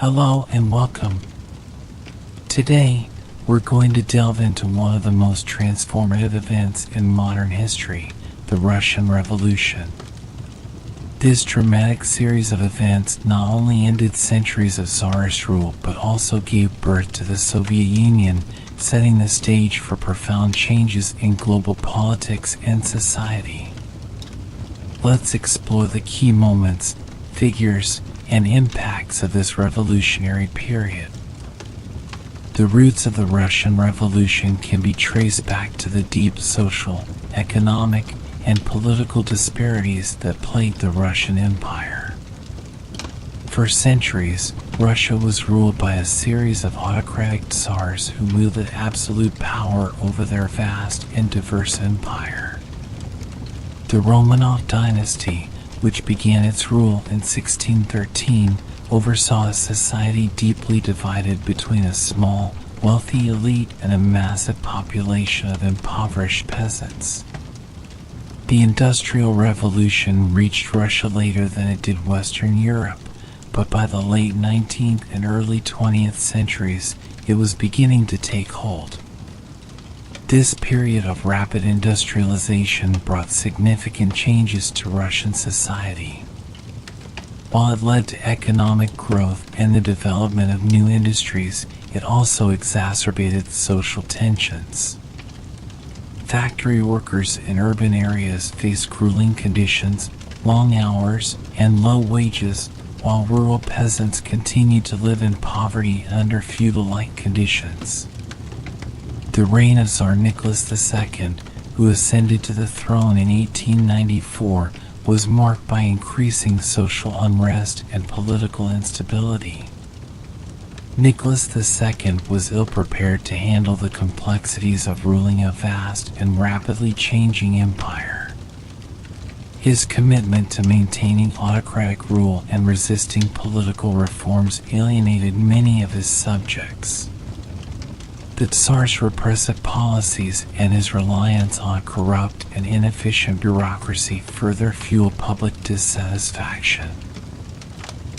Hello and welcome. Today, we're going to delve into one of the most transformative events in modern history, the Russian Revolution. This dramatic series of events not only ended centuries of Tsarist rule but also gave birth to the Soviet Union, setting the stage for profound changes in global politics and society. Let's explore the key moments, figures, and impacts of this revolutionary period. The roots of the Russian Revolution can be traced back to the deep social, economic, and political disparities that plagued the Russian Empire. For centuries, Russia was ruled by a series of autocratic tsars who wielded absolute power over their vast and diverse empire. The Romanov dynasty, which began its rule in 1613, oversaw a society deeply divided between a small, wealthy elite and a massive population of impoverished peasants. The Industrial Revolution reached Russia later than it did Western Europe, but by the late 19th and early 20th centuries, it was beginning to take hold. This period of rapid industrialization brought significant changes to Russian society. While it led to economic growth and the development of new industries, it also exacerbated social tensions. Factory workers in urban areas faced grueling conditions, long hours, and low wages, while rural peasants continued to live in poverty under feudal-like conditions. The reign of Tsar Nicholas II, who ascended to the throne in 1894, was marked by increasing social unrest and political instability. Nicholas II was ill-prepared to handle the complexities of ruling a vast and rapidly changing empire. His commitment to maintaining autocratic rule and resisting political reforms alienated many of his subjects. The Tsar's repressive policies and his reliance on a corrupt and inefficient bureaucracy further fueled public dissatisfaction.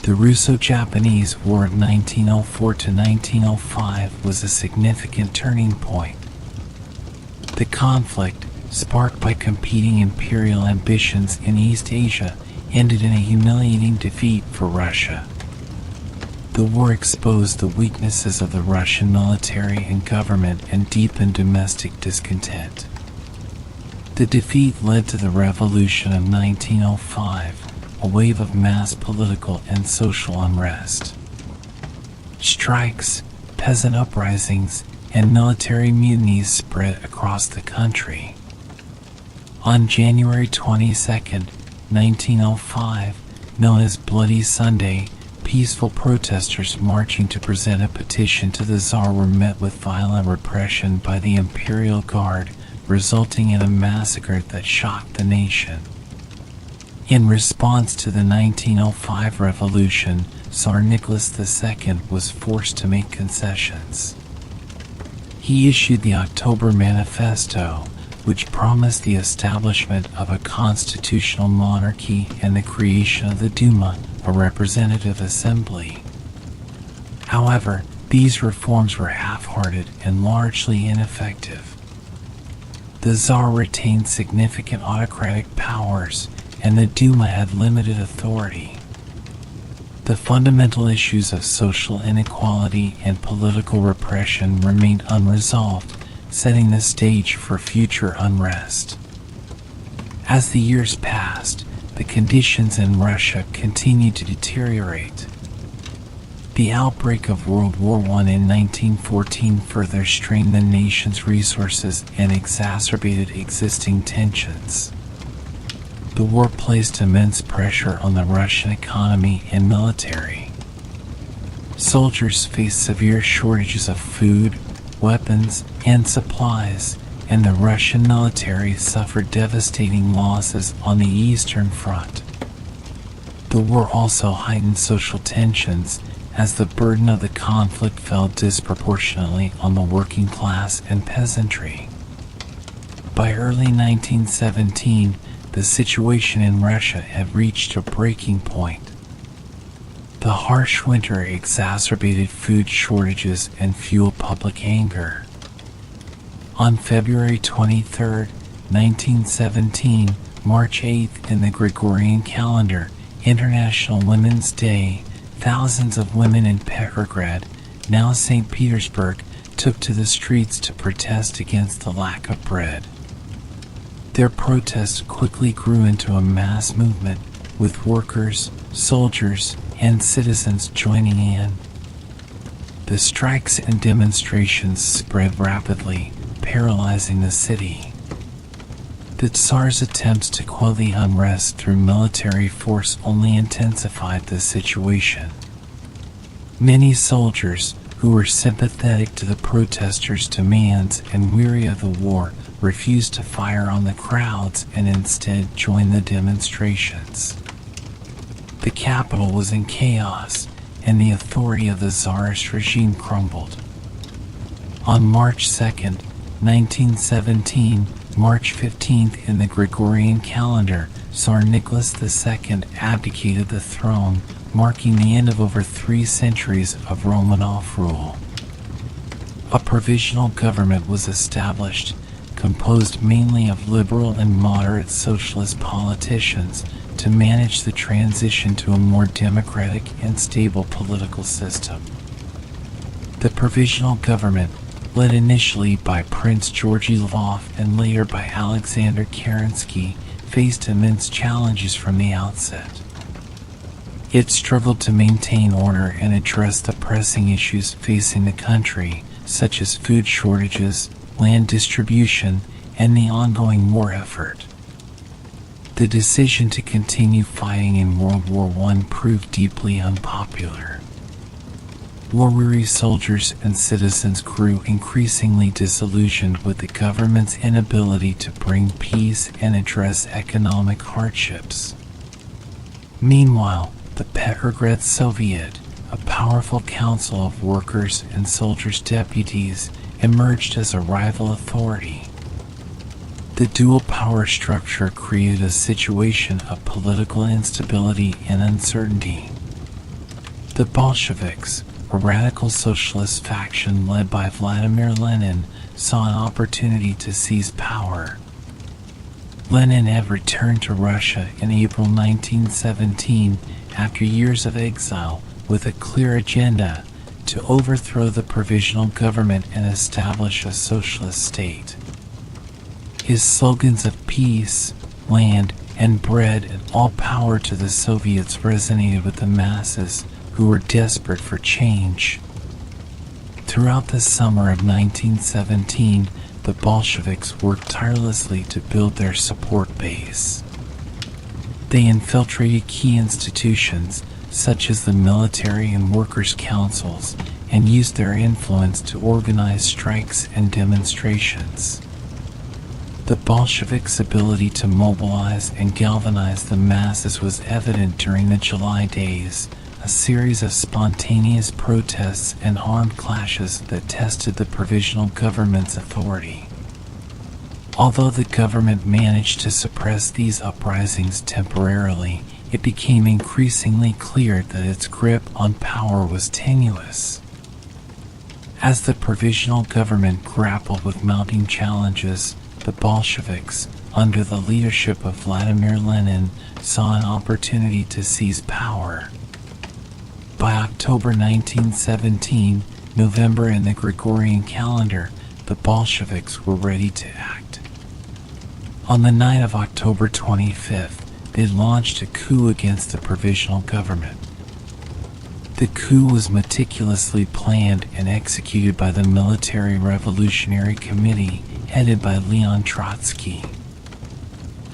The Russo-Japanese War of 1904 to 1905 was a significant turning point. The conflict, sparked by competing imperial ambitions in East Asia, ended in a humiliating defeat for Russia. The war exposed the weaknesses of the Russian military and government and deepened domestic discontent. The defeat led to the Revolution of 1905, a wave of mass political and social unrest. Strikes, peasant uprisings, and military mutinies spread across the country. On January 22, 1905, known as Bloody Sunday, peaceful protesters marching to present a petition to the Tsar were met with violent repression by the Imperial Guard, resulting in a massacre that shocked the nation. In response to the 1905 revolution, Tsar Nicholas II was forced to make concessions. He issued the October Manifesto, which promised the establishment of a constitutional monarchy and the creation of the Duma, a representative assembly. However, these reforms were half-hearted and largely ineffective. The Tsar retained significant autocratic powers, and the Duma had limited authority. The fundamental issues of social inequality and political repression remained unresolved, setting the stage for future unrest. As the years passed, the conditions in Russia continued to deteriorate. The outbreak of World War I in 1914 further strained the nation's resources and exacerbated existing tensions. The war placed immense pressure on the Russian economy and military. Soldiers faced severe shortages of food, weapons, and supplies, and the Russian military suffered devastating losses on the Eastern Front. The war also heightened social tensions, as the burden of the conflict fell disproportionately on the working class and peasantry. By early 1917, the situation in Russia had reached a breaking point. The harsh winter exacerbated food shortages and fueled public anger. On February 23, 1917, March 8th in the Gregorian calendar, International Women's Day, thousands of women in Petrograd, now St. Petersburg, took to the streets to protest against the lack of bread. Their protest quickly grew into a mass movement, with workers, soldiers, and citizens joining in. The strikes and demonstrations spread rapidly, paralyzing the city. The Tsar's attempts to quell the unrest through military force only intensified the situation. Many soldiers, who were sympathetic to the protesters' demands and weary of the war, refused to fire on the crowds and instead joined the demonstrations. The capital was in chaos, and the authority of the Tsarist regime crumbled. On March 2nd, 1917, March 15th in the Gregorian calendar, Tsar Nicholas II abdicated the throne, marking the end of over 3 centuries of Romanov rule. A provisional government was established, composed mainly of liberal and moderate socialist politicians, to manage the transition to a more democratic and stable political system. The provisional government, led initially by Prince Georgy Lvov and later by Alexander Kerensky, faced immense challenges from the outset. It struggled to maintain order and address the pressing issues facing the country, such as food shortages, land distribution, and the ongoing war effort. The decision to continue fighting in World War I proved deeply unpopular. War-weary soldiers and citizens grew increasingly disillusioned with the government's inability to bring peace and address economic hardships. Meanwhile, the Petrograd Soviet, a powerful council of workers and soldiers' deputies, emerged as a rival authority. The dual power structure created a situation of political instability and uncertainty. The Bolsheviks, a radical socialist faction led by Vladimir Lenin, saw an opportunity to seize power. Lenin had returned to Russia in April 1917 after years of exile with a clear agenda to overthrow the provisional government and establish a socialist state. His slogans of peace, land, and bread and all power to the Soviets resonated with the masses, who were desperate for change. Throughout the summer of 1917, the Bolsheviks worked tirelessly to build their support base. They infiltrated key institutions, such as the military and workers' councils, and used their influence to organize strikes and demonstrations. The Bolsheviks' ability to mobilize and galvanize the masses was evident during the July days, a series of spontaneous protests and armed clashes that tested the provisional government's authority. Although the government managed to suppress these uprisings temporarily, it became increasingly clear that its grip on power was tenuous. As the provisional government grappled with mounting challenges, the Bolsheviks, under the leadership of Vladimir Lenin, saw an opportunity to seize power. By October 1917, November in the Gregorian calendar, the Bolsheviks were ready to act. On the night of October 25th, they launched a coup against the provisional government. The coup was meticulously planned and executed by the Military Revolutionary Committee, headed by Leon Trotsky.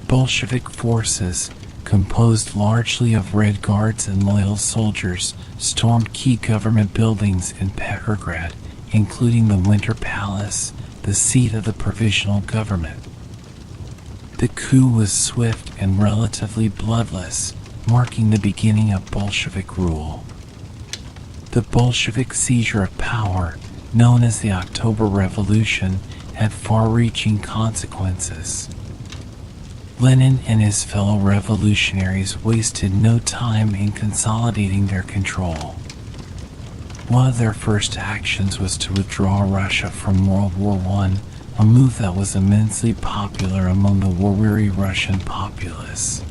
Bolshevik forces, composed largely of Red Guards and loyal soldiers, stormed key government buildings in Petrograd, including the Winter Palace, the seat of the provisional government. The coup was swift and relatively bloodless, marking the beginning of Bolshevik rule. The Bolshevik seizure of power, known as the October Revolution, had far-reaching consequences. Lenin and his fellow revolutionaries wasted no time in consolidating their control. One of their first actions was to withdraw Russia from World War I, a move that was immensely popular among the war-weary Russian populace.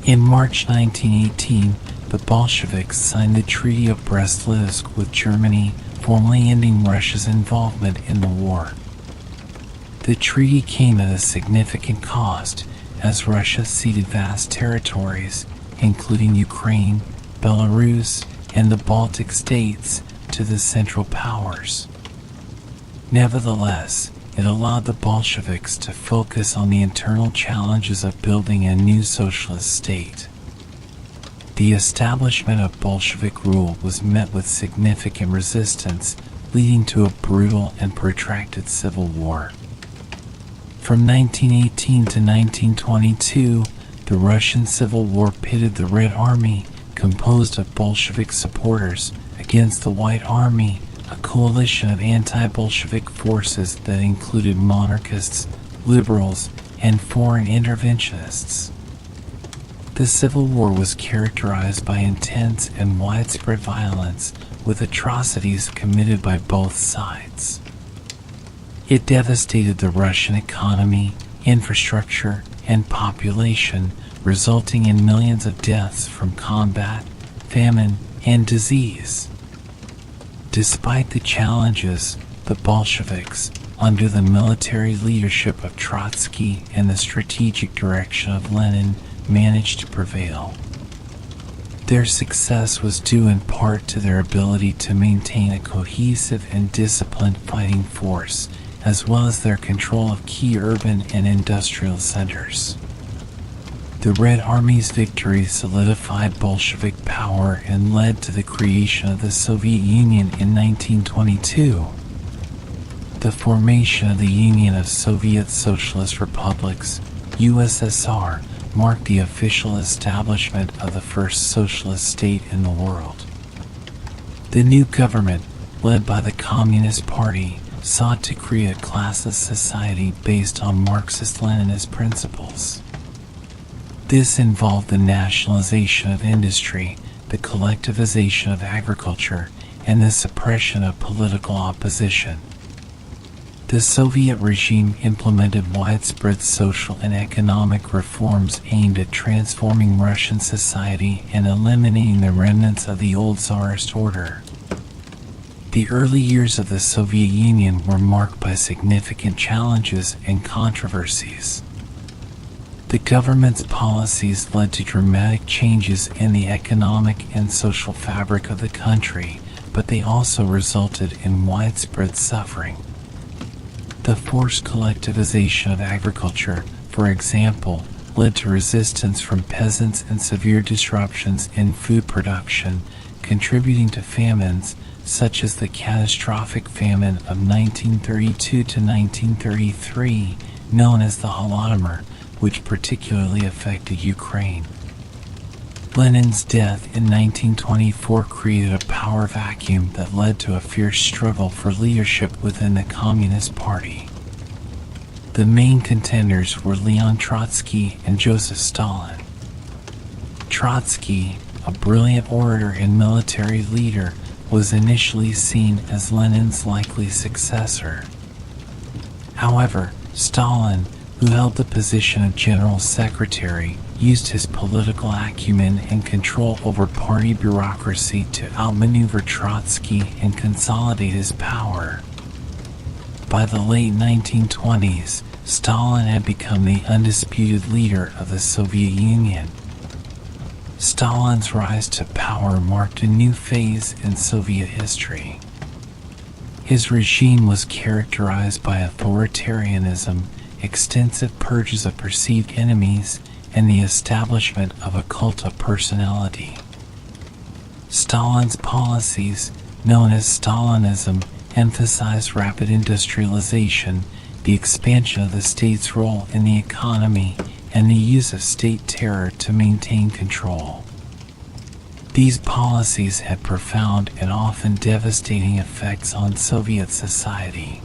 In March 1918, the Bolsheviks signed the Treaty of Brest-Litovsk with Germany, formally ending Russia's involvement in the war. The treaty came at a significant cost, as Russia ceded vast territories, including Ukraine, Belarus, and the Baltic states, to the Central Powers. Nevertheless, it allowed the Bolsheviks to focus on the internal challenges of building a new socialist state. The establishment of Bolshevik rule was met with significant resistance, leading to a brutal and protracted civil war. From 1918 to 1922, the Russian Civil War pitted the Red Army, composed of Bolshevik supporters, against the White Army, a coalition of anti-Bolshevik forces that included monarchists, liberals, and foreign interventionists. The Civil War was characterized by intense and widespread violence, with atrocities committed by both sides. It devastated the Russian economy, infrastructure, and population, resulting in millions of deaths from combat, famine, and disease. Despite the challenges, the Bolsheviks, under the military leadership of Trotsky and the strategic direction of Lenin, managed to prevail. Their success was due in part to their ability to maintain a cohesive and disciplined fighting force, as well as their control of key urban and industrial centers. The Red Army's victory solidified Bolshevik power and led to the creation of the Soviet Union in 1922. The formation of the Union of Soviet Socialist Republics, USSR, marked the official establishment of the first socialist state in the world. The new government, led by the Communist Party, sought to create a classless society based on Marxist-Leninist principles. This involved the nationalization of industry, the collectivization of agriculture, and the suppression of political opposition. The Soviet regime implemented widespread social and economic reforms aimed at transforming Russian society and eliminating the remnants of the old Tsarist order. The early years of the Soviet Union were marked by significant challenges and controversies. The government's policies led to dramatic changes in the economic and social fabric of the country, but they also resulted in widespread suffering. The forced collectivization of agriculture, for example, led to resistance from peasants and severe disruptions in food production, contributing to famines such as the catastrophic famine of 1932 to 1933, known as the Holodomor, which particularly affected Ukraine. Lenin's death in 1924 created a power vacuum that led to a fierce struggle for leadership within the Communist Party. The main contenders were Leon Trotsky and Joseph Stalin. Trotsky, a brilliant orator and military leader, was initially seen as Lenin's likely successor. However, Stalin, who held the position of general secretary, used his political acumen and control over party bureaucracy to outmaneuver Trotsky and consolidate his power. By the late 1920s, Stalin had become the undisputed leader of the Soviet Union. Stalin's rise to power marked a new phase in Soviet history. His regime was characterized by authoritarianism, extensive purges of perceived enemies, and the establishment of a cult of personality. Stalin's policies, known as Stalinism, emphasized rapid industrialization, the expansion of the state's role in the economy, and the use of state terror to maintain control. These policies had profound and often devastating effects on Soviet society.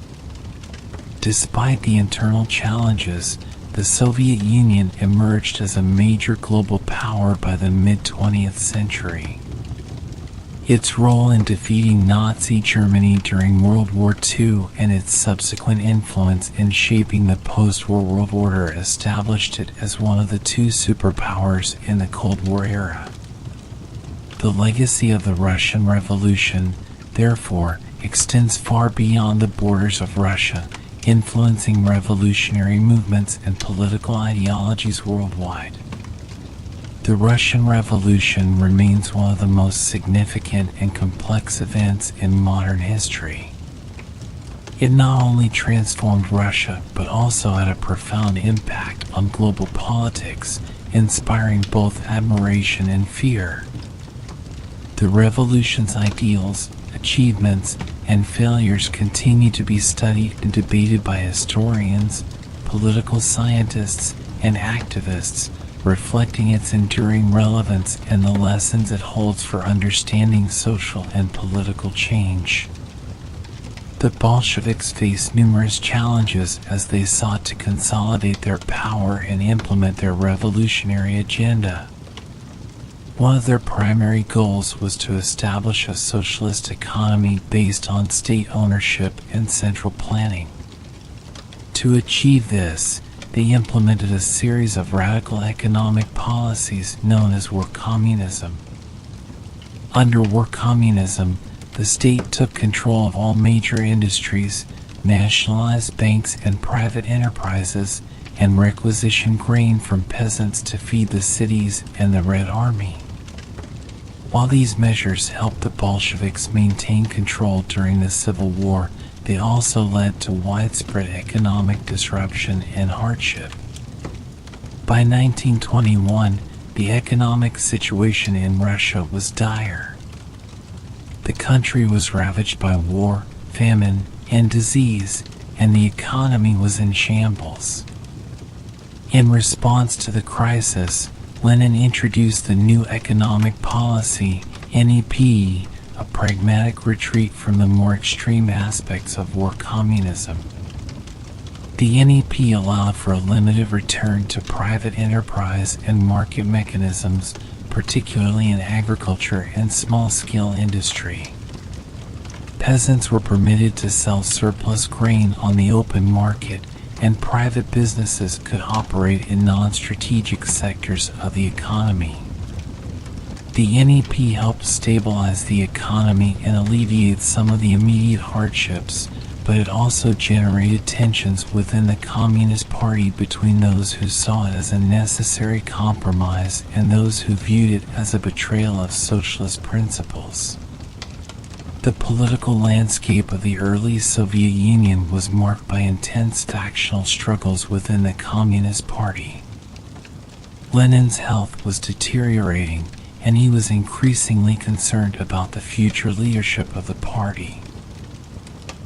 Despite the internal challenges, the Soviet Union emerged as a major global power by the mid-20th century. Its role in defeating Nazi Germany during World War II and its subsequent influence in shaping the post-war world order established it as one of the two superpowers in the Cold War era. The legacy of the Russian Revolution, therefore, extends far beyond the borders of Russia, influencing revolutionary movements and political ideologies worldwide. The Russian Revolution remains one of the most significant and complex events in modern history. It not only transformed Russia, but also had a profound impact on global politics, inspiring both admiration and fear. The revolution's ideals, achievements, and failures continue to be studied and debated by historians, political scientists, and activists, reflecting its enduring relevance and the lessons it holds for understanding social and political change. The Bolsheviks faced numerous challenges as they sought to consolidate their power and implement their revolutionary agenda. One of their primary goals was to establish a socialist economy based on state ownership and central planning. To achieve this, they implemented a series of radical economic policies known as war communism. Under war communism, the state took control of all major industries, nationalized banks and private enterprises, and requisitioned grain from peasants to feed the cities and the Red Army. While these measures helped the Bolsheviks maintain control during the Civil War, they also led to widespread economic disruption and hardship. By 1921, the economic situation in Russia was dire. The country was ravaged by war, famine, and disease, and the economy was in shambles. In response to the crisis, Lenin introduced the new economic policy, NEP, a pragmatic retreat from the more extreme aspects of war communism. The NEP allowed for a limited return to private enterprise and market mechanisms, particularly in agriculture and small-scale industry. Peasants were permitted to sell surplus grain on the open market, and private businesses could operate in non-strategic sectors of the economy. The NEP helped stabilize the economy and alleviate some of the immediate hardships, but it also generated tensions within the Communist Party between those who saw it as a necessary compromise and those who viewed it as a betrayal of socialist principles. The political landscape of the early Soviet Union was marked by intense factional struggles within the Communist Party. Lenin's health was deteriorating, and he was increasingly concerned about the future leadership of the party.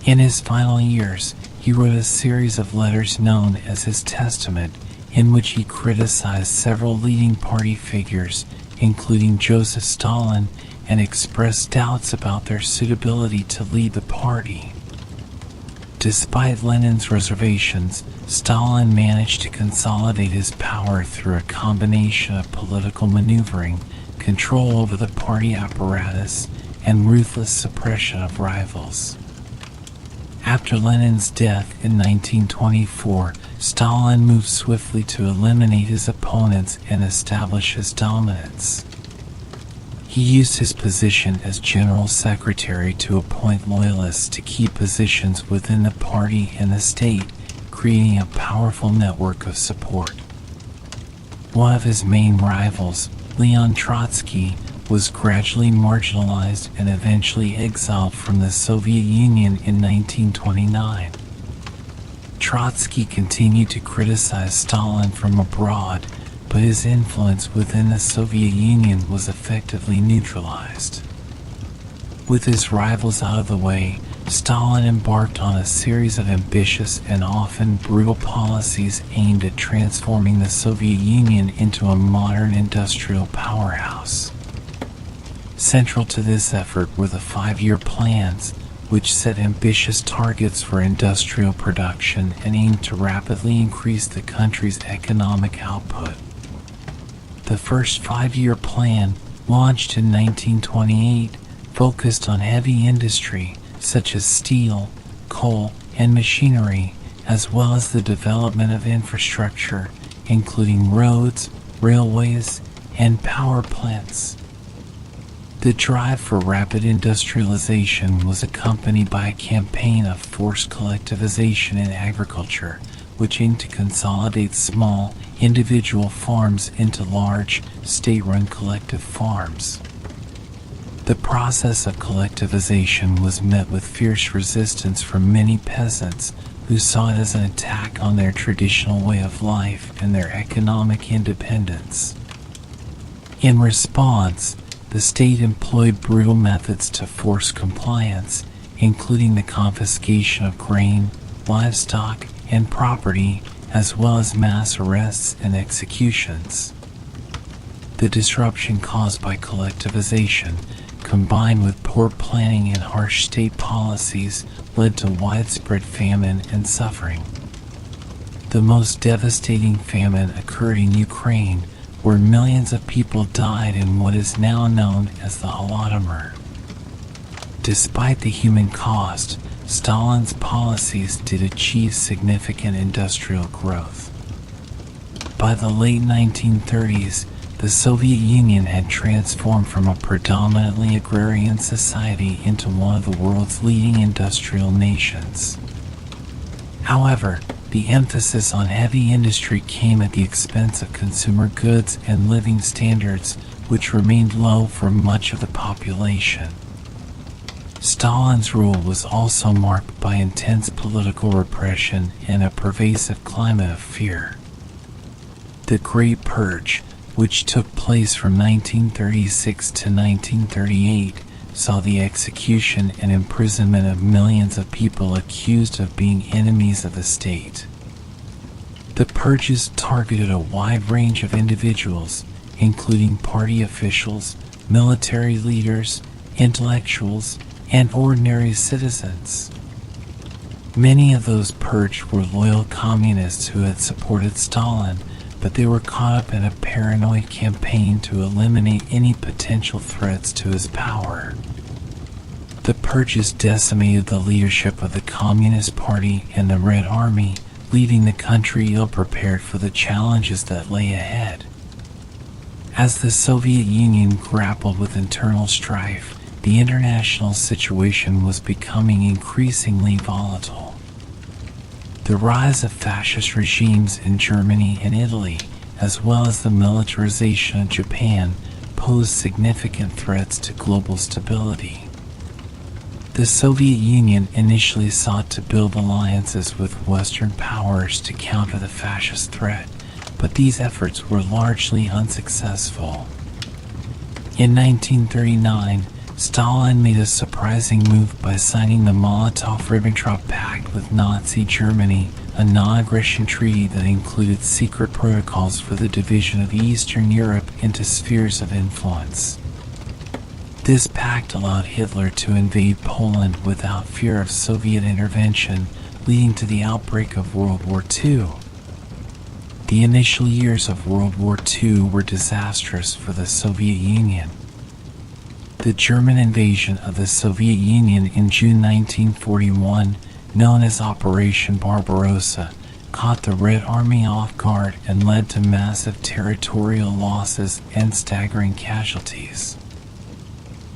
In his final years, he wrote a series of letters known as his Testament, in which he criticized several leading party figures, including Joseph Stalin, and expressed doubts about their suitability to lead the party. Despite Lenin's reservations, Stalin managed to consolidate his power through a combination of political maneuvering, control over the party apparatus, and ruthless suppression of rivals. After Lenin's death in 1924, Stalin moved swiftly to eliminate his opponents and establish his dominance. He used his position as General Secretary to appoint loyalists to key positions within the party and the state, creating a powerful network of support. One of his main rivals, Leon Trotsky, was gradually marginalized and eventually exiled from the Soviet Union in 1929. Trotsky continued to criticize Stalin from abroad, but his influence within the Soviet Union was effectively neutralized. With his rivals out of the way, Stalin embarked on a series of ambitious and often brutal policies aimed at transforming the Soviet Union into a modern industrial powerhouse. Central to this effort were the 5-year plans, which set ambitious targets for industrial production and aimed to rapidly increase the country's economic output. The first five-year plan, launched in 1928, focused on heavy industry such as steel, coal, and machinery, as well as the development of infrastructure, including roads, railways, and power plants. The drive for rapid industrialization was accompanied by a campaign of forced collectivization in agriculture, which aimed to consolidate small, individual farms into large, state-run collective farms. The process of collectivization was met with fierce resistance from many peasants who saw it as an attack on their traditional way of life and their economic independence. In response, the state employed brutal methods to force compliance, including the confiscation of grain, livestock, and property, as well as mass arrests and executions. The disruption caused by collectivization, combined with poor planning and harsh state policies, led to widespread famine and suffering. The most devastating famine occurred in Ukraine, where millions of people died in what is now known as the Holodomor. Despite the human cost, Stalin's policies did achieve significant industrial growth. By the late 1930s, the Soviet Union had transformed from a predominantly agrarian society into one of the world's leading industrial nations. However, the emphasis on heavy industry came at the expense of consumer goods and living standards, which remained low for much of the population. Stalin's rule was also marked by intense political repression and a pervasive climate of fear. The Great Purge, which took place from 1936 to 1938, saw the execution and imprisonment of millions of people accused of being enemies of the state. The purges targeted a wide range of individuals, including party officials, military leaders, intellectuals, and ordinary citizens. Many of those purged were loyal communists who had supported Stalin, but they were caught up in a paranoid campaign to eliminate any potential threats to his power. The purges decimated the leadership of the Communist Party and the Red Army, leaving the country ill-prepared for the challenges that lay ahead. As the Soviet Union grappled with internal strife, the international situation was becoming increasingly volatile. The rise of fascist regimes in Germany and Italy, as well as the militarization of Japan, posed significant threats to global stability. The Soviet Union initially sought to build alliances with Western powers to counter the fascist threat, but these efforts were largely unsuccessful. In 1939, Stalin made a surprising move by signing the Molotov-Ribbentrop Pact with Nazi Germany, a non-aggression treaty that included secret protocols for the division of Eastern Europe into spheres of influence. This pact allowed Hitler to invade Poland without fear of Soviet intervention, leading to the outbreak of World War II. The initial years of World War II were disastrous for the Soviet Union. The German invasion of the Soviet Union in June 1941, known as Operation Barbarossa, caught the Red Army off guard and led to massive territorial losses and staggering casualties.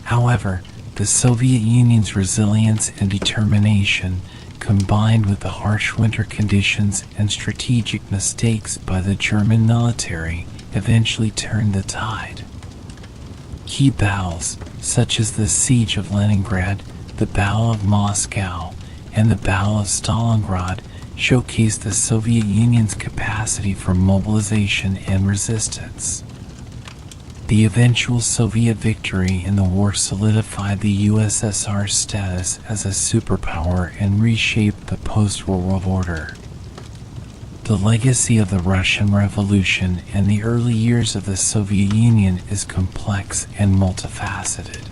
However, the Soviet Union's resilience and determination, combined with the harsh winter conditions and strategic mistakes by the German military, eventually turned the tide. Key battles, such as the Siege of Leningrad, the Battle of Moscow, and the Battle of Stalingrad, showcased the Soviet Union's capacity for mobilization and resistance. The eventual Soviet victory in the war solidified the USSR's status as a superpower and reshaped the post-war order. The legacy of the Russian Revolution and the early years of the Soviet Union is complex and multifaceted.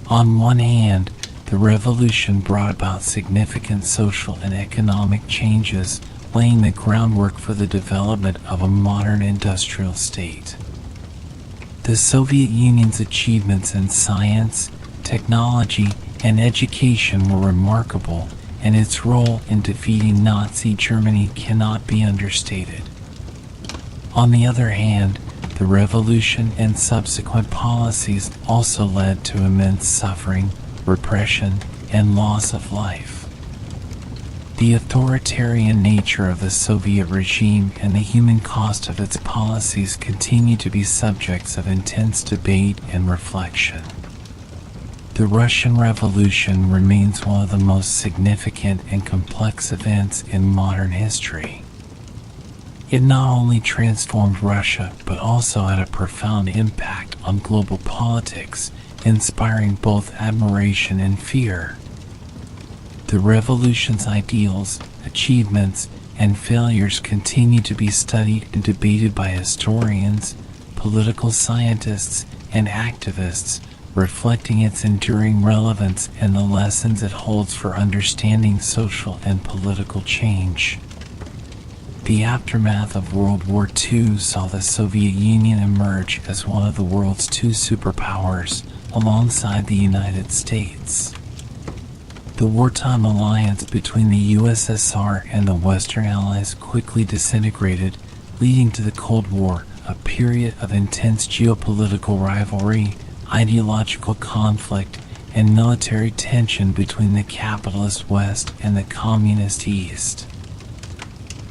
On one hand, the revolution brought about significant social and economic changes, laying the groundwork for the development of a modern industrial state. The Soviet Union's achievements in science, technology, and education were remarkable, and its role in defeating Nazi Germany cannot be understated. On the other hand, the revolution and subsequent policies also led to immense suffering, repression, and loss of life. The authoritarian nature of the Soviet regime and the human cost of its policies continue to be subjects of intense debate and reflection. The Russian Revolution remains one of the most significant and complex events in modern history. It not only transformed Russia, but also had a profound impact on global politics, inspiring both admiration and fear. The revolution's ideals, achievements, and failures continue to be studied and debated by historians, political scientists, and activists, reflecting its enduring relevance and the lessons it holds for understanding social and political change. The aftermath of World War II saw the Soviet Union emerge as one of the world's two superpowers, alongside the United States. The wartime alliance between the USSR and the Western Allies quickly disintegrated, leading to the Cold War, a period of intense geopolitical rivalry, ideological conflict, and military tension between the capitalist West and the communist East.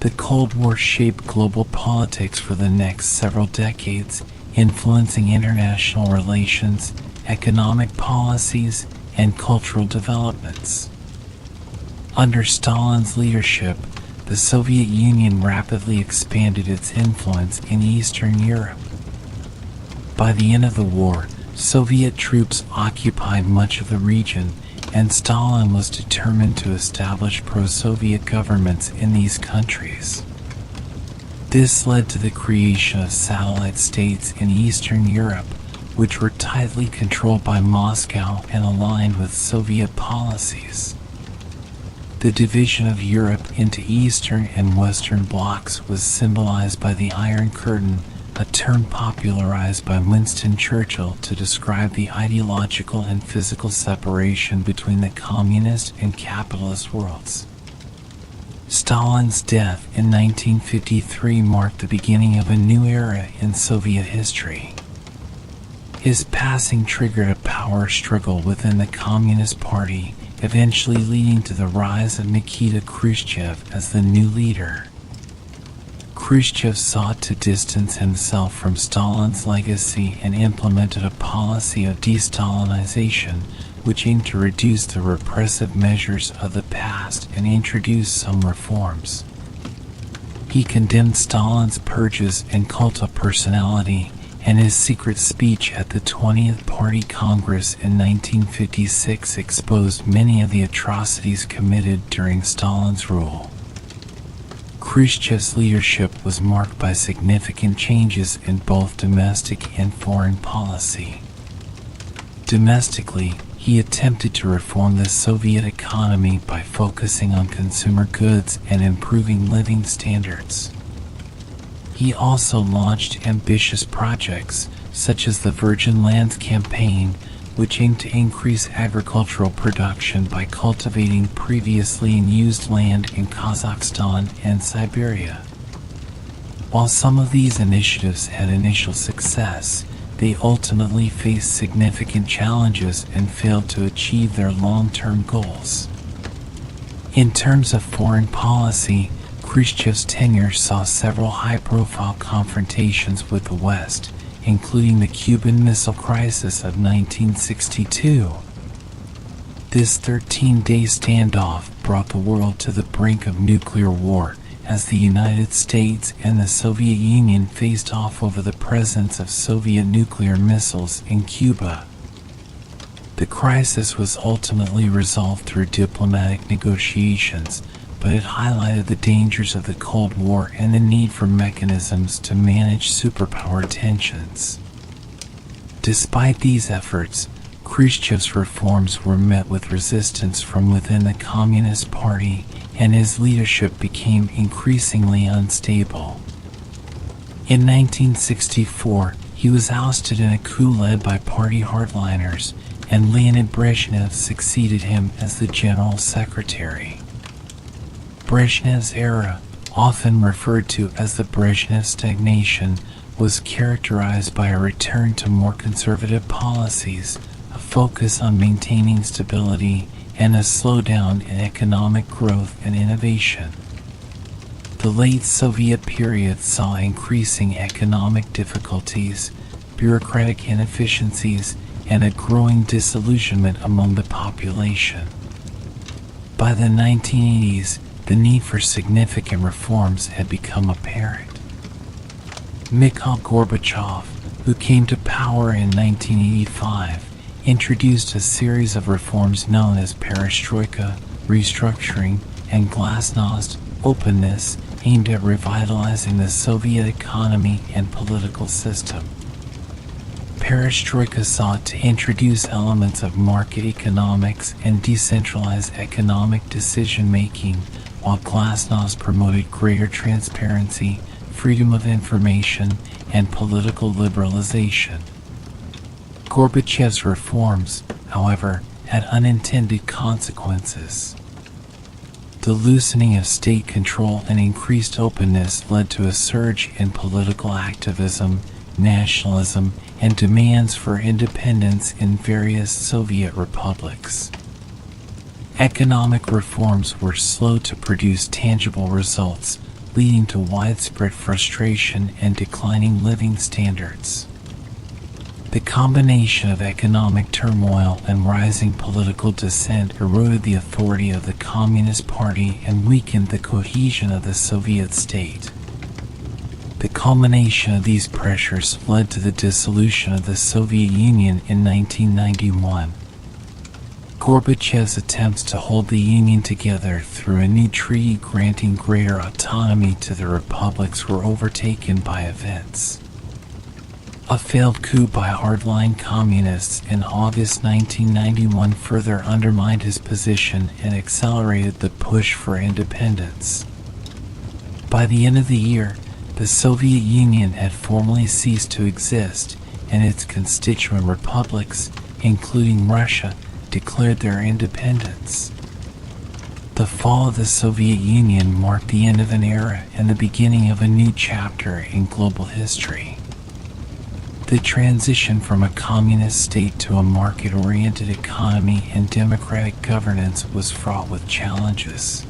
The Cold War shaped global politics for the next several decades, influencing international relations, economic policies, and cultural developments. Under Stalin's leadership, the Soviet Union rapidly expanded its influence in Eastern Europe. By the end of the war, Soviet troops occupied much of the region, and Stalin was determined to establish pro-Soviet governments in these countries. This led to the creation of satellite states in Eastern Europe, which were tightly controlled by Moscow and aligned with Soviet policies. The division of Europe into Eastern and Western blocs was symbolized by the Iron Curtain, a term popularized by Winston Churchill to describe the ideological and physical separation between the communist and capitalist worlds. Stalin's death in 1953 marked the beginning of a new era in Soviet history. His passing triggered a power struggle within the Communist Party, eventually leading to the rise of Nikita Khrushchev as the new leader. Khrushchev sought to distance himself from Stalin's legacy and implemented a policy of de-Stalinization, which aimed to reduce the repressive measures of the past and introduce some reforms. He condemned Stalin's purges and cult of personality, and his secret speech at the 20th Party Congress in 1956 exposed many of the atrocities committed during Stalin's rule. Khrushchev's leadership was marked by significant changes in both domestic and foreign policy. Domestically, he attempted to reform the Soviet economy by focusing on consumer goods and improving living standards. He also launched ambitious projects, such as the Virgin Lands Campaign, which aimed to increase agricultural production by cultivating previously unused land in Kazakhstan and Siberia. While some of these initiatives had initial success, they ultimately faced significant challenges and failed to achieve their long-term goals. In terms of foreign policy, Khrushchev's tenure saw several high-profile confrontations with the West, including the Cuban Missile Crisis of 1962. This 13-day standoff brought the world to the brink of nuclear war as the United States and the Soviet Union faced off over the presence of Soviet nuclear missiles in Cuba. The crisis was ultimately resolved through diplomatic negotiations, but it highlighted the dangers of the Cold War and the need for mechanisms to manage superpower tensions. Despite these efforts, Khrushchev's reforms were met with resistance from within the Communist Party, and his leadership became increasingly unstable. In 1964, he was ousted in a coup led by party hardliners, and Leonid Brezhnev succeeded him as the general secretary. Brezhnev's era, often referred to as the Brezhnev stagnation, was characterized by a return to more conservative policies, a focus on maintaining stability, and a slowdown in economic growth and innovation. The late Soviet period saw increasing economic difficulties, bureaucratic inefficiencies, and a growing disillusionment among the population. By the 1980s, the need for significant reforms had become apparent. Mikhail Gorbachev, who came to power in 1985, introduced a series of reforms known as perestroika, restructuring, and glasnost, openness, aimed at revitalizing the Soviet economy and political system. Perestroika sought to introduce elements of market economics and decentralize economic decision-making, while glasnost promoted greater transparency, freedom of information, and political liberalization. Gorbachev's reforms, however, had unintended consequences. The loosening of state control and increased openness led to a surge in political activism, nationalism, and demands for independence in various Soviet republics. Economic reforms were slow to produce tangible results, leading to widespread frustration and declining living standards. The combination of economic turmoil and rising political dissent eroded the authority of the Communist Party and weakened the cohesion of the Soviet state. The culmination of these pressures led to the dissolution of the Soviet Union in 1991. Gorbachev's attempts to hold the Union together through a new treaty granting greater autonomy to the republics were overtaken by events. A failed coup by hardline communists in August 1991 further undermined his position and accelerated the push for independence. By the end of the year, the Soviet Union had formally ceased to exist, and its constituent republics, including Russia, declared their independence. The fall of the Soviet Union marked the end of an era and the beginning of a new chapter in global history. The transition from a communist state to a market-oriented economy and democratic governance was fraught with challenges.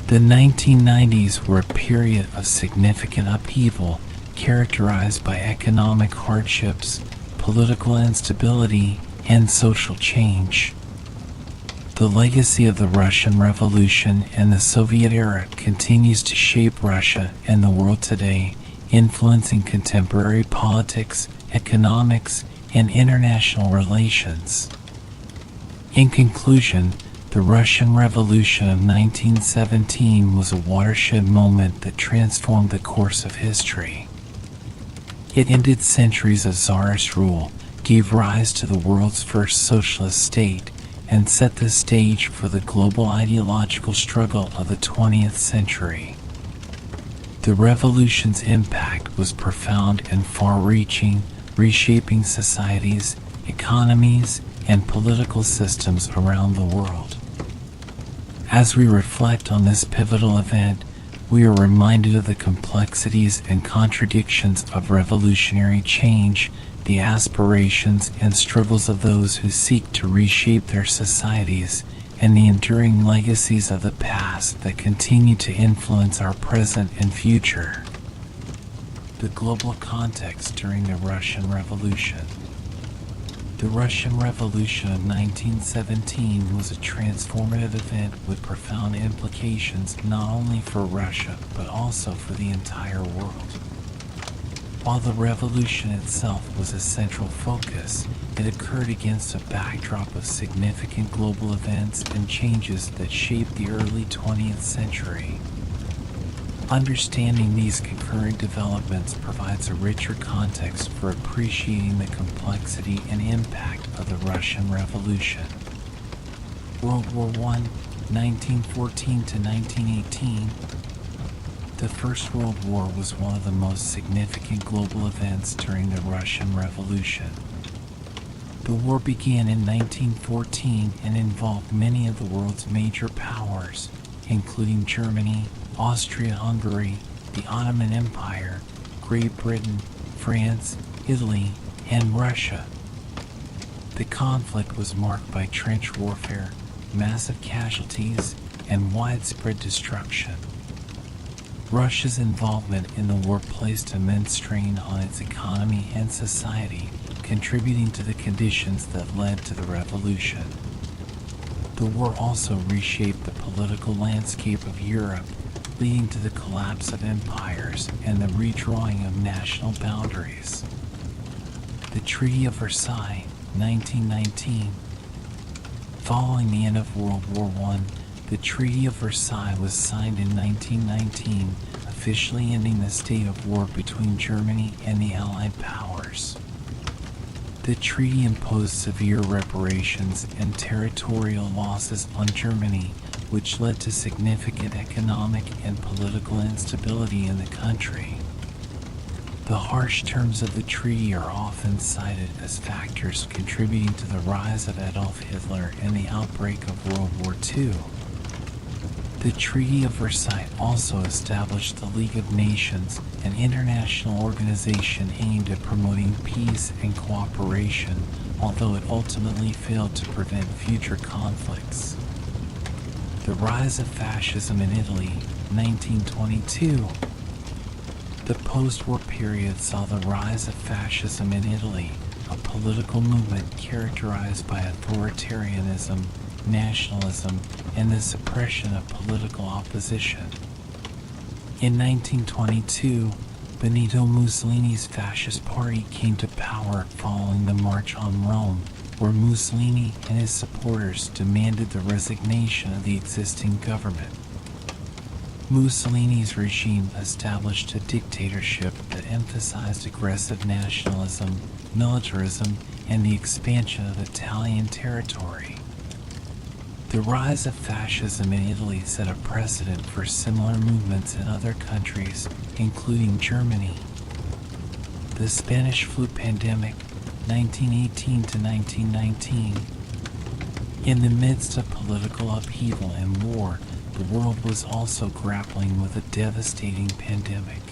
The 1990s were a period of significant upheaval characterized by economic hardships, political instability, and social change. The legacy of the Russian Revolution and the Soviet era continues to shape Russia and the world today, influencing contemporary politics, economics, and international relations. In conclusion, the Russian Revolution of 1917 was a watershed moment that transformed the course of history. It ended centuries of Tsarist rule, gave rise to the world's first socialist state, and set the stage for the global ideological struggle of the 20th century. The revolution's impact was profound and far-reaching, reshaping societies, economies, and political systems around the world. As we reflect on this pivotal event, we are reminded of the complexities and contradictions of revolutionary change, the aspirations and struggles of those who seek to reshape their societies, and the enduring legacies of the past that continue to influence our present and future. The global context during the Russian Revolution. The Russian Revolution of 1917 was a transformative event with profound implications not only for Russia but also for the entire world. While the revolution itself was a central focus, it occurred against a backdrop of significant global events and changes that shaped the early 20th century. Understanding these concurrent developments provides a richer context for appreciating the complexity and impact of the Russian Revolution. World War I, 1914 to 1918. The First World War was one of the most significant global events during the Russian Revolution. The war began in 1914 and involved many of the world's major powers, including Germany, Austria-Hungary, the Ottoman Empire, Great Britain, France, Italy, and Russia. The conflict was marked by trench warfare, massive casualties, and widespread destruction. Russia's involvement in the war placed immense strain on its economy and society, contributing to the conditions that led to the revolution. The war also reshaped the political landscape of Europe, leading to the collapse of empires and the redrawing of national boundaries. The Treaty of Versailles, 1919. Following the end of World War I, the Treaty of Versailles was signed in 1919, officially ending the state of war between Germany and the Allied powers. The treaty imposed severe reparations and territorial losses on Germany, which led to significant economic and political instability in the country. The harsh terms of the treaty are often cited as factors contributing to the rise of Adolf Hitler and the outbreak of World War II. The Treaty of Versailles also established the League of Nations, an international organization aimed at promoting peace and cooperation, although it ultimately failed to prevent future conflicts. The rise of fascism in Italy, 1922. The post-war period saw the rise of fascism in Italy, a political movement characterized by authoritarianism, nationalism, and the suppression of political opposition. In 1922, Benito Mussolini's fascist party came to power following the March on Rome, where Mussolini and his supporters demanded the resignation of the existing government. Mussolini's regime established a dictatorship that emphasized aggressive nationalism, militarism, and the expansion of Italian territory. The rise of fascism in Italy set a precedent for similar movements in other countries, including Germany. The Spanish flu pandemic, 1918 to 1919. In the midst of political upheaval and war, the world was also grappling with a devastating pandemic.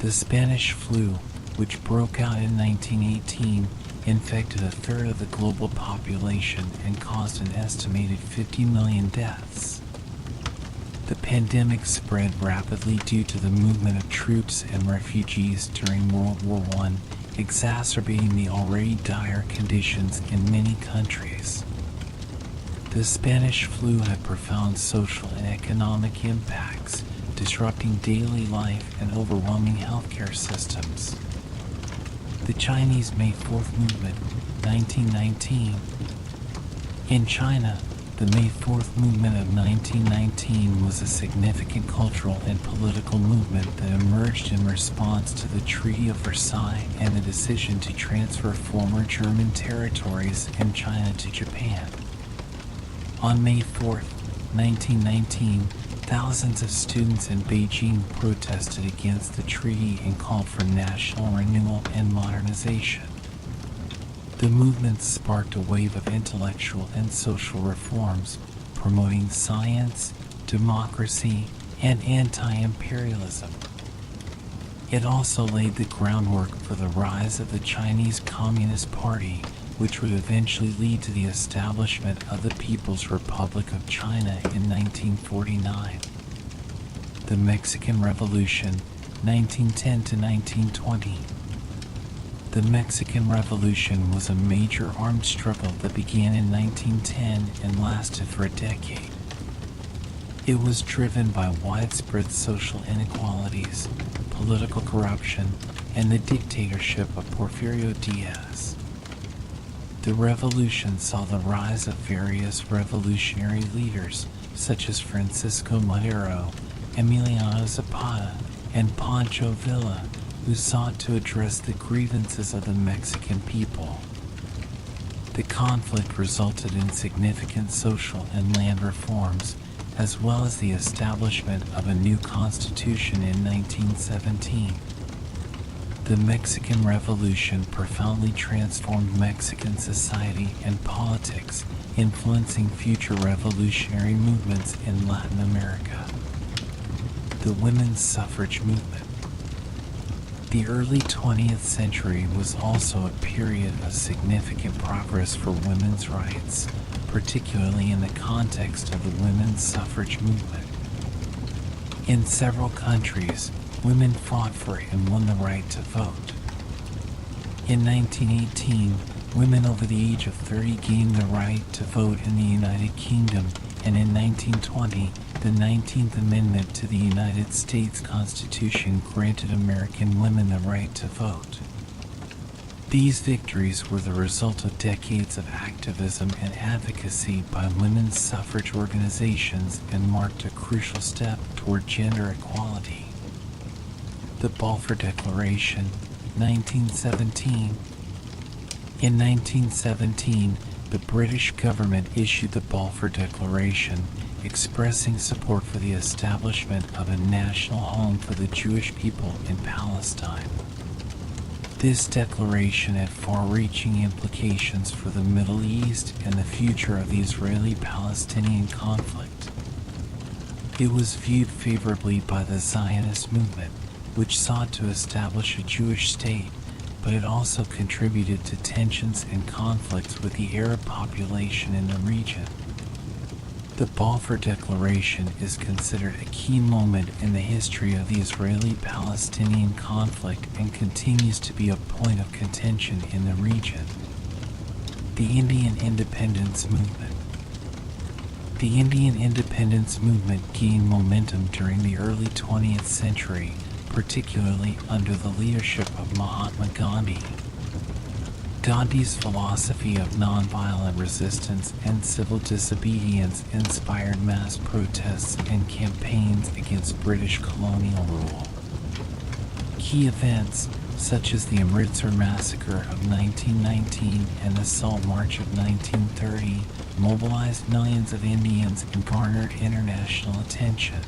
The Spanish flu, which broke out in 1918, infected a third of the global population and caused an estimated 50 million deaths. The pandemic spread rapidly due to the movement of troops and refugees during World War I, exacerbating the already dire conditions in many countries. The Spanish flu had profound social and economic impacts, disrupting daily life and overwhelming healthcare systems. The Chinese May 4th movement, 1919. In China, the May 4th movement of 1919 was a significant cultural and political movement that emerged in response to the Treaty of Versailles and the decision to transfer former German territories in China to Japan. On May 4th, 1919, thousands of students in Beijing protested against the treaty and called for national renewal and modernization. The movement sparked a wave of intellectual and social reforms, promoting science, democracy, and anti-imperialism. It also laid the groundwork for the rise of the Chinese Communist Party, which would eventually lead to the establishment of the People's Republic of China in 1949. The Mexican Revolution, 1910 to 1920. The Mexican Revolution was a major armed struggle that began in 1910 and lasted for a decade. It was driven by widespread social inequalities, political corruption, and the dictatorship of Porfirio Diaz. The revolution saw the rise of various revolutionary leaders, such as Francisco Madero, Emiliano Zapata, and Pancho Villa, who sought to address the grievances of the Mexican people. The conflict resulted in significant social and land reforms, as well as the establishment of a new constitution in 1917. The Mexican Revolution profoundly transformed Mexican society and politics, influencing future revolutionary movements in Latin America. The women's suffrage movement. The early 20th century was also a period of significant progress for women's rights, particularly in the context of the women's suffrage movement. In several countries, women fought for and won the right to vote. In 1918, women over the age of 30 gained the right to vote in the United Kingdom, and in 1920, the 19th Amendment to the United States Constitution granted American women the right to vote. These victories were the result of decades of activism and advocacy by women's suffrage organizations and marked a crucial step toward gender equality. The Balfour Declaration, 1917. In 1917, the British government issued the Balfour Declaration, expressing support for the establishment of a national home for the Jewish people in Palestine. This declaration had far-reaching implications for the Middle East and the future of the Israeli-Palestinian conflict. It was viewed favorably by the Zionist movement, which sought to establish a Jewish state, but it also contributed to tensions and conflicts with the Arab population in the region. The Balfour Declaration is considered a key moment in the history of the Israeli-Palestinian conflict and continues to be a point of contention in the region. The Indian Independence Movement. The Indian independence movement gained momentum during the early 20th century, particularly under the leadership of Mahatma Gandhi. Gandhi's philosophy of nonviolent resistance and civil disobedience inspired mass protests and campaigns against British colonial rule. Key events, such as the Amritsar Massacre of 1919 and the Salt March of 1930, mobilized millions of Indians and garnered international attention.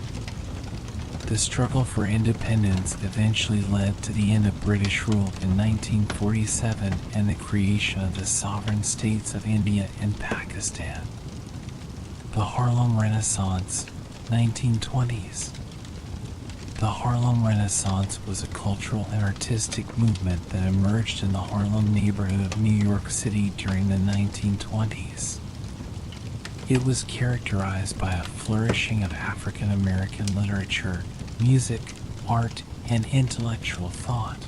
The struggle for independence eventually led to the end of British rule in 1947 and the creation of the sovereign states of India and Pakistan. The Harlem Renaissance, 1920s. The Harlem Renaissance was a cultural and artistic movement that emerged in the Harlem neighborhood of New York City during the 1920s. It was characterized by a flourishing of African American literature, music, art, and intellectual thought.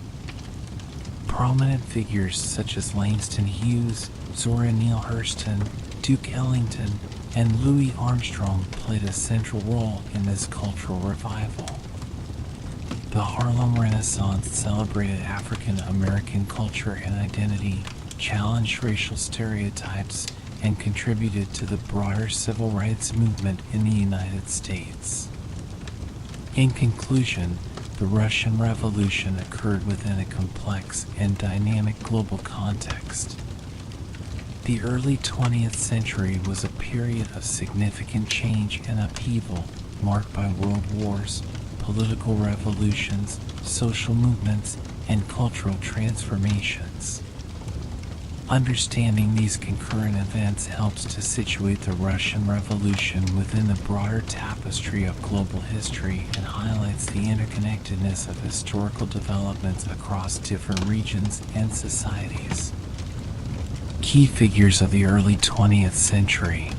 Prominent figures such as Langston Hughes, Zora Neale Hurston, Duke Ellington, and Louis Armstrong played a central role in this cultural revival. The Harlem Renaissance celebrated African American culture and identity, challenged racial stereotypes, and contributed to the broader civil rights movement in the United States. In conclusion, the Russian Revolution occurred within a complex and dynamic global context. The early 20th century was a period of significant change and upheaval, marked by world wars, political revolutions, social movements, and cultural transformations. Understanding these concurrent events helps to situate the Russian Revolution within the broader tapestry of global history and highlights the interconnectedness of historical developments across different regions and societies. Key figures of the early 20th century.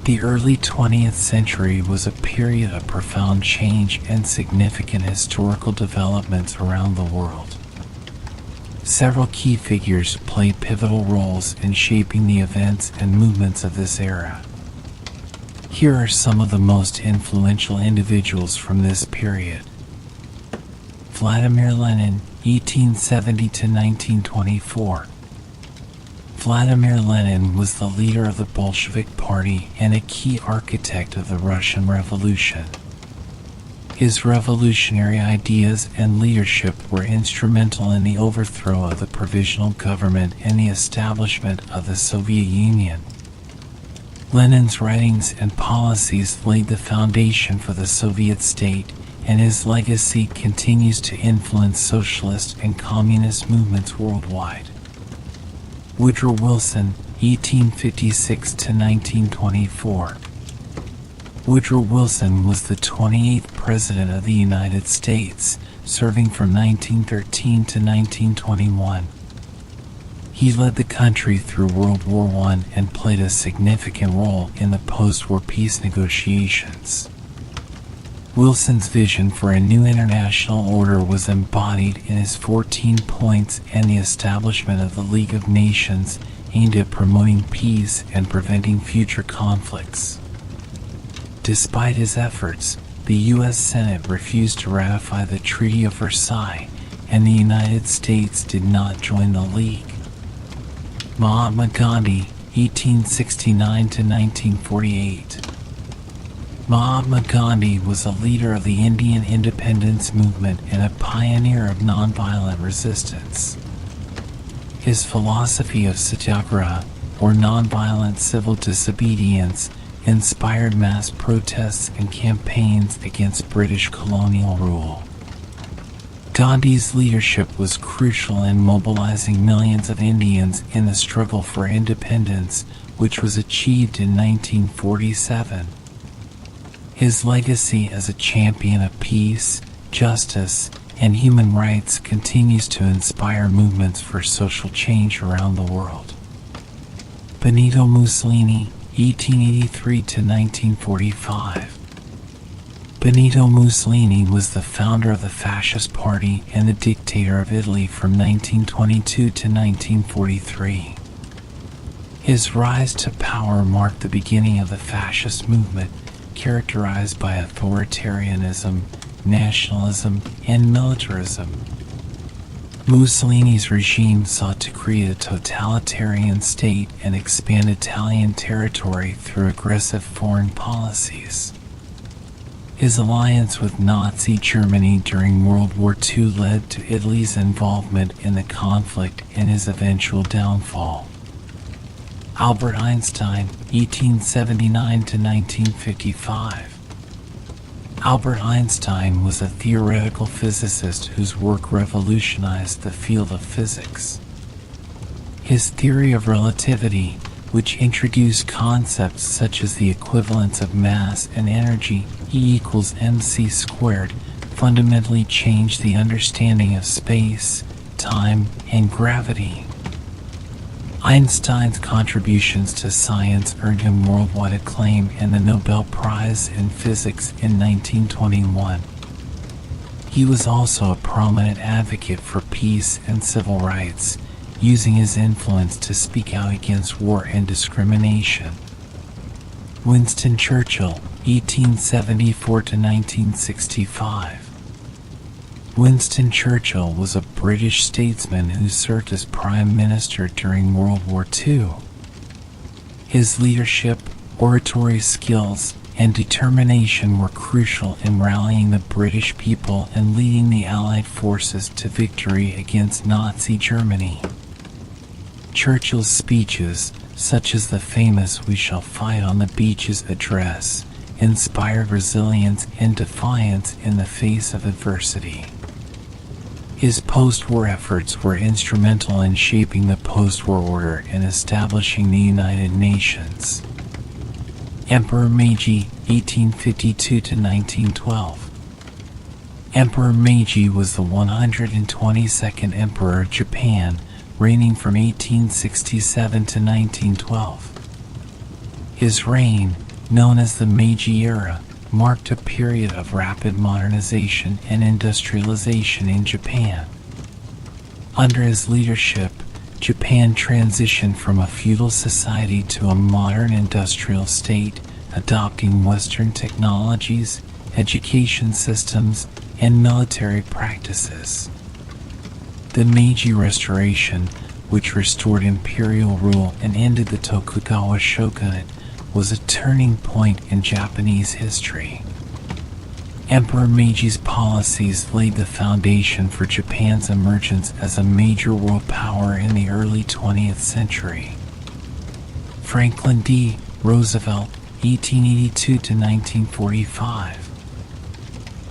The early 20th century was a period of profound change and significant historical developments around the world. Several key figures played pivotal roles in shaping the events and movements of this era. Here are some of the most influential individuals from this period. Vladimir Lenin, 1870 to 1924. Vladimir Lenin was the leader of the Bolshevik Party and a key architect of the Russian Revolution. His revolutionary ideas and leadership were instrumental in the overthrow of the provisional government and the establishment of the Soviet Union. Lenin's writings and policies laid the foundation for the Soviet state, and his legacy continues to influence socialist and communist movements worldwide. Woodrow Wilson, 1856 to 1924. Woodrow Wilson was the 28th President of the United States, serving from 1913 to 1921. He led the country through World War I and played a significant role in the post-war peace negotiations. Wilson's vision for a new international order was embodied in his 14 points and the establishment of the League of Nations, aimed at promoting peace and preventing future conflicts. Despite his efforts, the U.S. Senate refused to ratify the Treaty of Versailles, and the United States did not join the League. Mahatma Gandhi, 1869 to 1948. Mahatma Gandhi was a leader of the Indian independence movement and a pioneer of nonviolent resistance. His philosophy of satyagraha, or nonviolent civil disobedience, inspired mass protests and campaigns against British colonial rule. Gandhi's leadership was crucial in mobilizing millions of Indians in the struggle for independence, which was achieved in 1947. His legacy as a champion of peace, justice, and human rights continues to inspire movements for social change around the world. Benito Mussolini, 1883 to 1945. Benito Mussolini was the founder of the Fascist Party and the dictator of Italy from 1922 to 1943. His rise to power marked the beginning of the fascist movement, characterized by authoritarianism, nationalism, and militarism. Mussolini's regime sought to create a totalitarian state and expand Italian territory through aggressive foreign policies. His alliance with Nazi Germany during World War II led to Italy's involvement in the conflict and his eventual downfall. Albert Einstein, 1879 to 1955. Albert Einstein was a theoretical physicist whose work revolutionized the field of physics. His theory of relativity, which introduced concepts such as the equivalence of mass and energy, E equals mc squared, fundamentally changed the understanding of space, time, and gravity. Einstein's contributions to science earned him worldwide acclaim and the Nobel Prize in Physics in 1921. He was also a prominent advocate for peace and civil rights, using his influence to speak out against war and discrimination. Winston Churchill, 1874 to 1965. Winston Churchill was a British statesman who served as Prime Minister during World War II. His leadership, oratory skills, and determination were crucial in rallying the British people and leading the Allied forces to victory against Nazi Germany. Churchill's speeches, such as the famous "We Shall Fight on the Beaches" address, inspired resilience and defiance in the face of adversity. His post-war efforts were instrumental in shaping the post-war order and establishing the United Nations. Emperor Meiji, 1852 to 1912. Emperor Meiji was the 122nd Emperor of Japan, reigning from 1867 to 1912. His reign, known as the Meiji era, marked a period of rapid modernization and industrialization in Japan. Under his leadership, Japan transitioned from a feudal society to a modern industrial state, adopting Western technologies, education systems, and military practices. The Meiji Restoration, which restored imperial rule and ended the Tokugawa shogunate, was a turning point in Japanese history. Emperor Meiji's policies laid the foundation for Japan's emergence as a major world power in the early 20th century. Franklin D. Roosevelt, 1882 to 1945.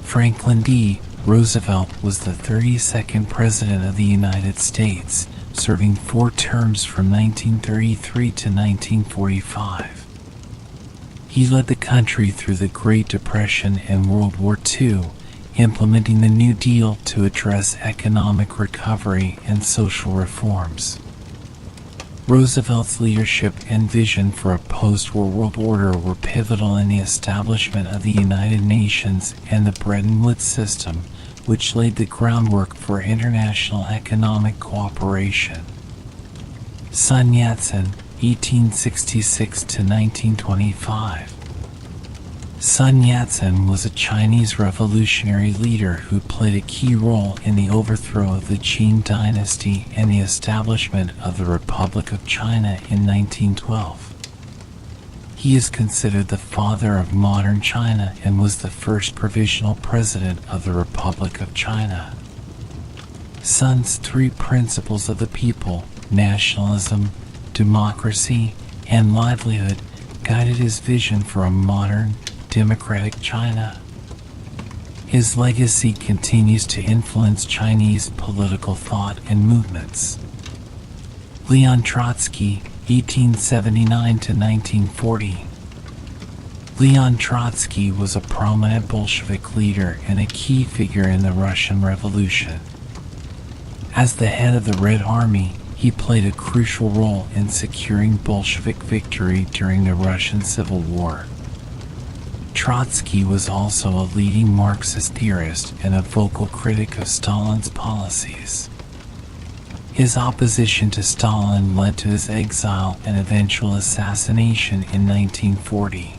Franklin D. Roosevelt was the 32nd President of the United States, serving 4 terms from 1933 to 1945. He led the country through the Great Depression and World War II, implementing the New Deal to address economic recovery and social reforms. Roosevelt's leadership and vision for a post-war world order were pivotal in the establishment of the United Nations and the Bretton Woods system, which laid the groundwork for international economic cooperation. Sun Yat-sen, 1866 to 1925. Sun Yat-sen was a Chinese revolutionary leader who played a key role in the overthrow of the Qing dynasty and the establishment of the Republic of China in 1912. He is considered the father of modern China and was the first provisional president of the Republic of China. Sun's 3 principles of the people, nationalism, democracy, and livelihood, guided his vision for a modern, democratic China. His legacy continues to influence Chinese political thought and movements. Leon Trotsky, 1879 to 1940. Leon Trotsky was a prominent Bolshevik leader and a key figure in the Russian Revolution. As the head of the Red Army, he played a crucial role in securing Bolshevik victory during the Russian Civil War. Trotsky was also a leading Marxist theorist and a vocal critic of Stalin's policies. His opposition to Stalin led to his exile and eventual assassination in 1940.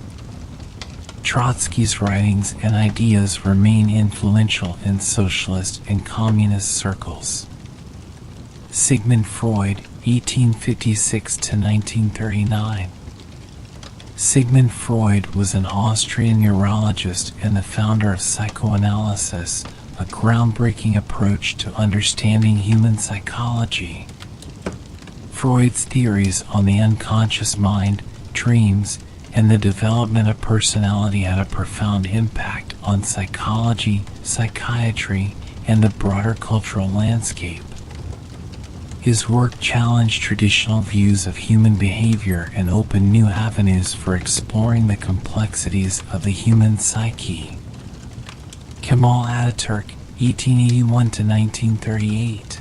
Trotsky's writings and ideas remain influential in socialist and communist circles. Sigmund Freud, 1856 to 1939. Sigmund Freud was an Austrian neurologist and the founder of psychoanalysis, a groundbreaking approach to understanding human psychology. Freud's theories on the unconscious mind, dreams, and the development of personality had a profound impact on psychology, psychiatry, and the broader cultural landscape. His work challenged traditional views of human behavior and opened new avenues for exploring the complexities of the human psyche. Kemal Ataturk, 1881 to 1938.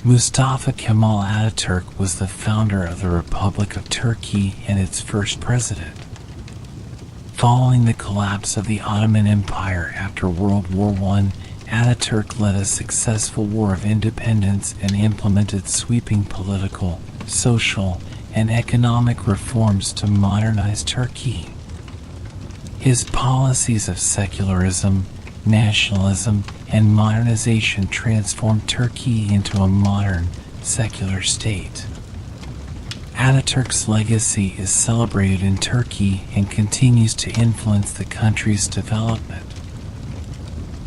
Mustafa Kemal Ataturk was the founder of the Republic of Turkey and its first president. Following the collapse of the Ottoman Empire after World War I, Ataturk led a successful war of independence and implemented sweeping political, social, and economic reforms to modernize Turkey. His policies of secularism, nationalism, and modernization transformed Turkey into a modern, secular state. Ataturk's legacy is celebrated in Turkey and continues to influence the country's development.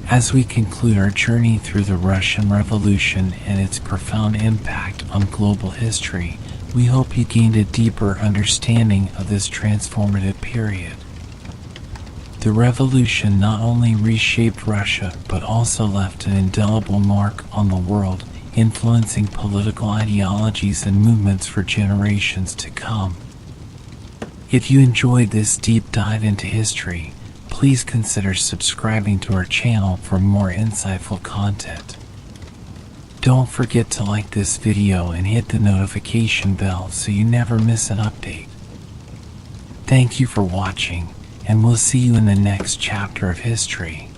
As we conclude our journey through the Russian Revolution and its profound impact on global history, we hope you gained a deeper understanding of this transformative period. The revolution not only reshaped Russia but also left an indelible mark on the world, influencing political ideologies and movements for generations to come. If you enjoyed this deep dive into history, please consider subscribing to our channel for more insightful content. Don't forget to like this video and hit the notification bell so you never miss an update. Thank you for watching, and we'll see you in the next chapter of history.